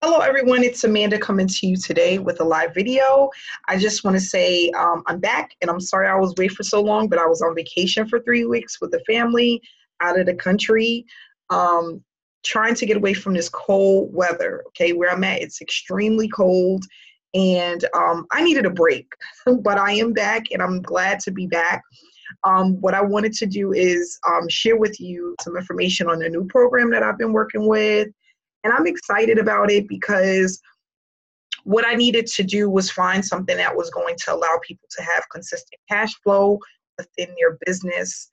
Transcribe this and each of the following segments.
Hello, everyone. It's Amanda coming to you today with a live video. I just want to say I'm back, and I'm sorry I was away for so long, but I was on vacation for 3 weeks with the family out of the country, um, trying to get away from this cold weather. Okay, where I'm at, it's extremely cold, and I needed a break, but I am back, and I'm glad to be back. What I wanted to do is share with you some information on the new program that I've been working with. And I'm excited about it because what I needed to do was find something that was going to allow people to have consistent cash flow within their business.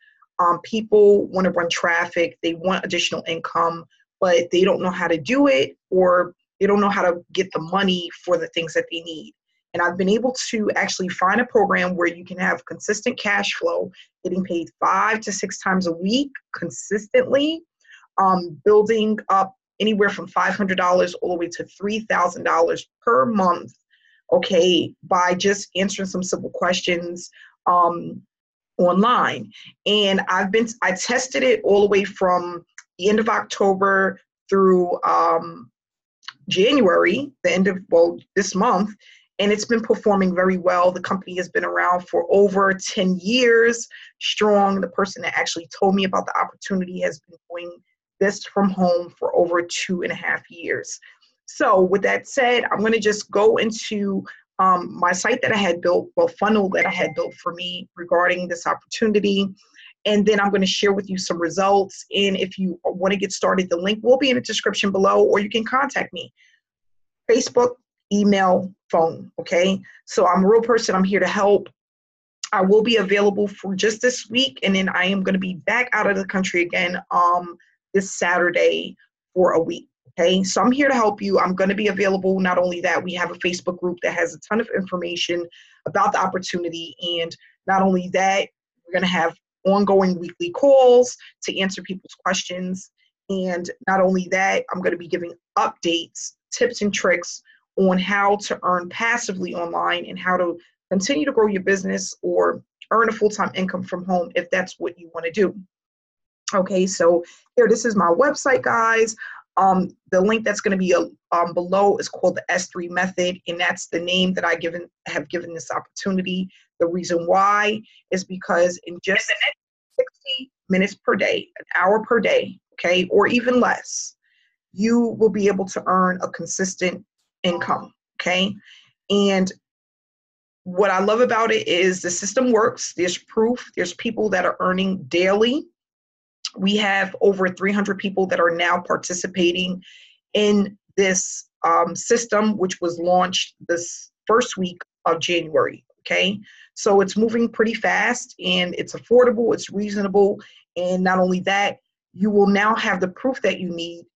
People want to run traffic, they want additional income, but they don't know how to do it, or they don't know how to get the money for the things that they need. And I've been able to actually find a program where you can have consistent cash flow, getting paid 5 to 6 times a week consistently, building up anywhere from $500 all the way to $3,000 per month, okay, by just answering some simple questions online. And I tested it all the way from the end of October through January, this month, and it's been performing very well. The company has been around for over 10 years strong. The person that actually told me about the opportunity has been doing this from home for over 2.5 years. So with that said, I'm going to just go into my site that I had built, funnel that I had built for me regarding this opportunity. And then I'm going to share with you some results. And if you want to get started, the link will be in the description below, or you can contact me. Facebook, email, phone, okay? So I'm a real person. I'm here to help. I will be available for just this week, and then I am going to be back out of the country again this Saturday for a week. Okay, so I'm here to help you. I'm going to be available. Not only that, we have a Facebook group that has a ton of information about the opportunity. And not only that, we're going to have ongoing weekly calls to answer people's questions. And not only that, I'm going to be giving updates, tips and tricks on how to earn passively online and how to continue to grow your business or earn a full-time income from home if that's what you want to do. Okay, so here, this is my website, guys. The link that's going to be below is called the S3 method, and that's the name that I have given this opportunity. The reason why is because in just 60 minutes per day, an hour per day, okay, or even less, you will be able to earn a consistent income, okay? And what I love about it is the system works. There's proof. There's people that are earning daily. We have over 300 people that are now participating in this system, which was launched this first week of January, okay? So it's moving pretty fast, and it's affordable, it's reasonable, and not only that, you will now have the proof that you need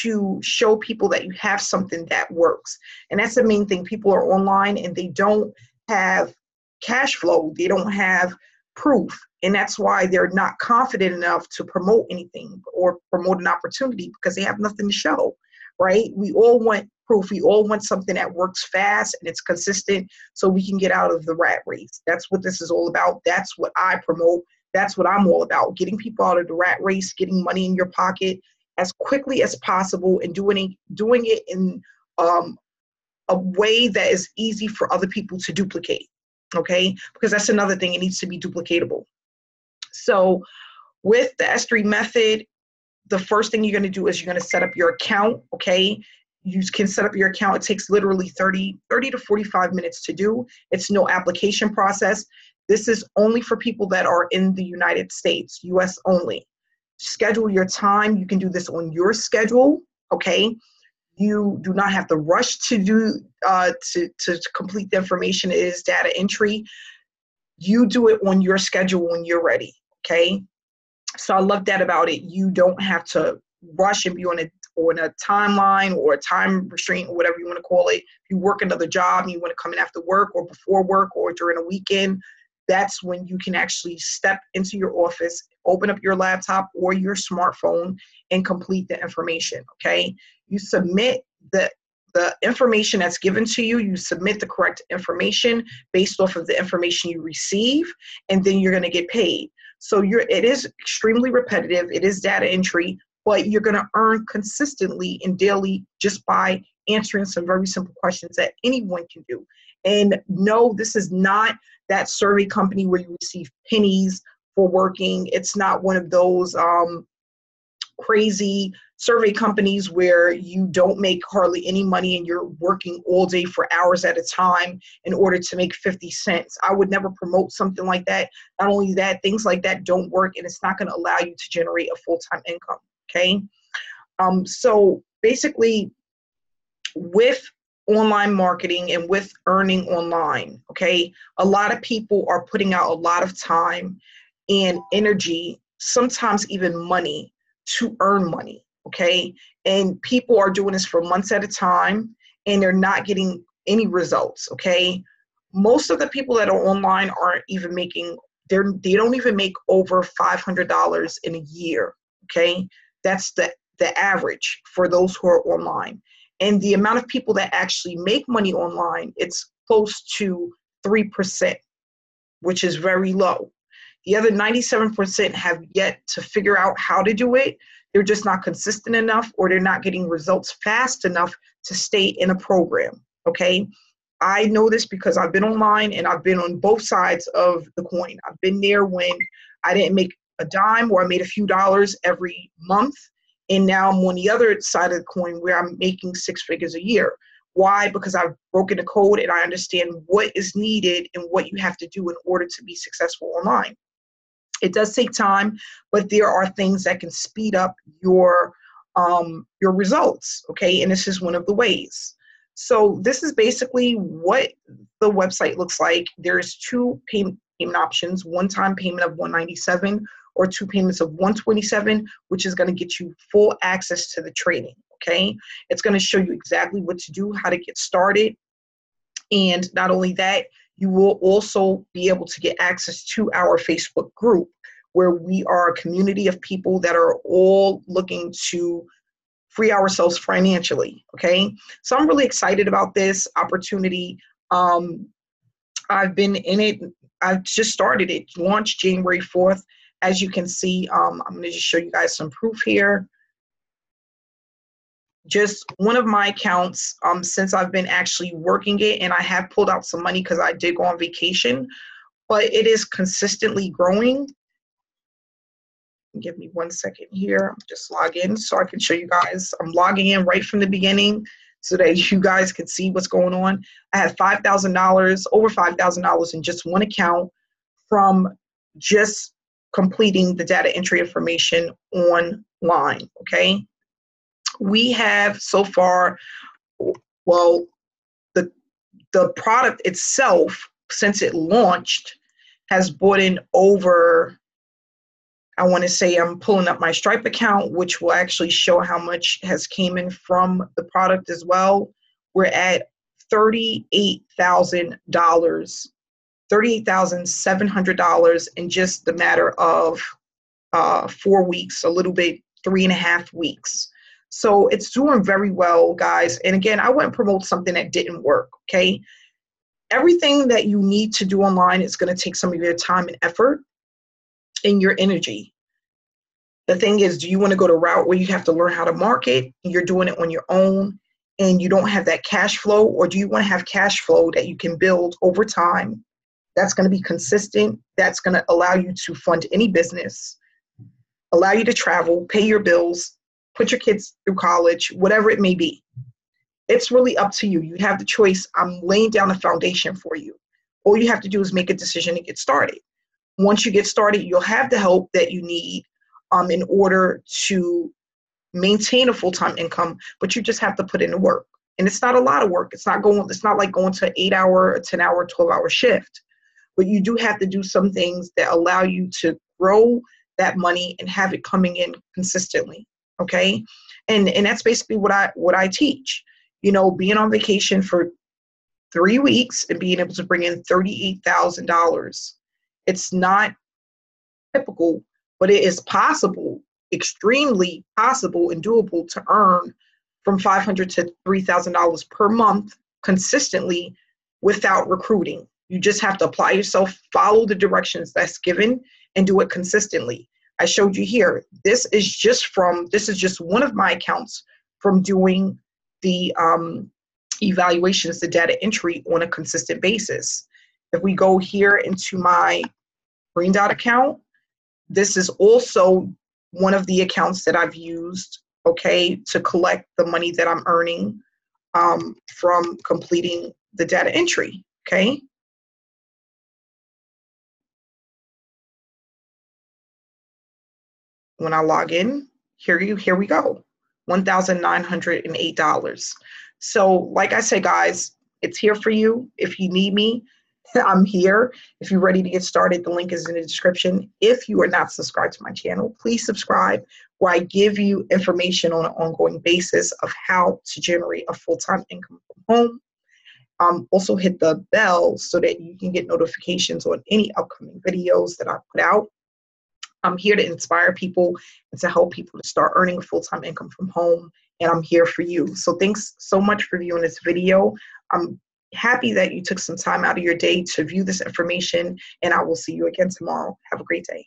to show people that you have something that works. And that's the main thing. People are online and they don't have cash flow, they don't have proof, and that's why they're not confident enough to promote anything or promote an opportunity, because they have nothing to show, right? We all want proof. We all want something that works fast and it's consistent so we can get out of the rat race. That's what this is all about. That's what I promote. That's what I'm all about, getting people out of the rat race, getting money in your pocket as quickly as possible, and doing it in a way that is easy for other people to duplicate. Okay, because that's another thing, it needs to be duplicatable. So with the S3 method, the first thing you're going to do is you're going to set up your account. Okay, you can set up your account. It takes literally 30 to 45 minutes to do. It's no application process. This is only for people that are in the United States, US only. Schedule your time. You can do this on your schedule. Okay, you do not have to rush to do to complete the information. It is data entry. You do it on your schedule when you're ready. Okay, so I love that about it. You don't have to rush and be on a timeline or a time restraint or whatever you want to call it. If you work another job and you want to come in after work or before work or during a weekend, that's when you can actually step into your office, open up your laptop or your smartphone, and complete the information. Okay, you submit the information that's given to you. You submit the correct information based off of the information you receive, and then you're going to get paid. So it is extremely repetitive. It is data entry, but you're going to earn consistently and daily just by answering some very simple questions that anyone can do. And no, this is not that survey company where you receive pennies for working. It's not one of those crazy survey companies where you don't make hardly any money and you're working all day for hours at a time in order to make 50 cents. I would never promote something like that. Not only that, things like that don't work, and it's not going to allow you to generate a full-time income, okay? So basically, with online marketing and with earning online, okay, a lot of people are putting out a lot of time and energy, sometimes even money, to earn money, okay? And people are doing this for months at a time, and they're not getting any results, okay? Most of the people that are online aren't even making, they don't even make over $500 in a year, okay? That's the average for those who are online. And the amount of people that actually make money online, it's close to 3%, which is very low. The other 97% have yet to figure out how to do it. They're just not consistent enough, or they're not getting results fast enough to stay in a program, okay? I know this because I've been online and I've been on both sides of the coin. I've been there when I didn't make a dime, or I made a few dollars every month. And now I'm on the other side of the coin where I'm making 6 figures a year. Why? Because I've broken the code and I understand what is needed and what you have to do in order to be successful online. It does take time, but there are things that can speed up your results, okay? And this is one of the ways. So this is basically what the website looks like. There's 2 payment options: one-time payment of $197 or 2 payments of $127, which is going to get you full access to the training, okay? It's going to show you exactly what to do, how to get started. And not only that, you will also be able to get access to our Facebook group, where we are a community of people that are all looking to free ourselves financially, okay? So I'm really excited about this opportunity. I've been in it. I've just started it, launched January 4th. As you can see, I'm going to just show you guys some proof here. Just one of my accounts, since I've been actually working it, and I have pulled out some money because I did go on vacation, but it is consistently growing. Give me 1 second here. Just log in so I can show you guys. I'm logging in right from the beginning so that you guys can see what's going on. I have $5,000, over $5,000 in just one account from just completing the data entry information online, okay? We have so far, well, the product itself, since it launched, has brought in over, I want to say, I'm pulling up my Stripe account, which will actually show how much has came in from the product as well. We're at $38,000, $38,700 in just the matter of 4 weeks, a little bit, 3.5 weeks. So it's doing very well, guys. And again, I wouldn't promote something that didn't work, okay? Everything that you need to do online is going to take some of your time and effort and your energy. The thing is, do you want to go the route where you have to learn how to market and you're doing it on your own and you don't have that cash flow? Or do you want to have cash flow that you can build over time, that's going to be consistent, that's going to allow you to fund any business, allow you to travel, pay your bills, put your kids through college, whatever it may be? It's really up to you. You have the choice. I'm laying down a foundation for you. All you have to do is make a decision and get started. Once you get started, you'll have the help that you need in order to maintain a full-time income, but you just have to put in the work. And it's not a lot of work. It's not like going to an 8-hour, a 10-hour, 12-hour shift. But you do have to do some things that allow you to grow that money and have it coming in consistently. Okay. And that's basically what I teach. You know, being on vacation for 3 weeks and being able to bring in $38,000. It's not typical, but it is possible, extremely possible and doable to earn from $500 to $3,000 per month consistently without recruiting. You just have to apply yourself, follow the directions that's given, and do it consistently. I showed you here. This is just one of my accounts from doing the evaluations, the data entry on a consistent basis. If we go here into my Green Dot account, this is also one of the accounts that I've used, okay, to collect the money that I'm earning from completing the data entry, okay? When I log in, here we go, $1,908. So like I said, guys, it's here for you. If you need me, I'm here. If you're ready to get started, the link is in the description. If you are not subscribed to my channel, please subscribe, where I give you information on an ongoing basis of how to generate a full-time income from home. Also hit the bell so that you can get notifications on any upcoming videos that I put out. I'm here to inspire people and to help people to start earning a full-time income from home, and I'm here for you. So thanks so much for viewing this video. I'm happy that you took some time out of your day to view this information, and I will see you again tomorrow. Have a great day.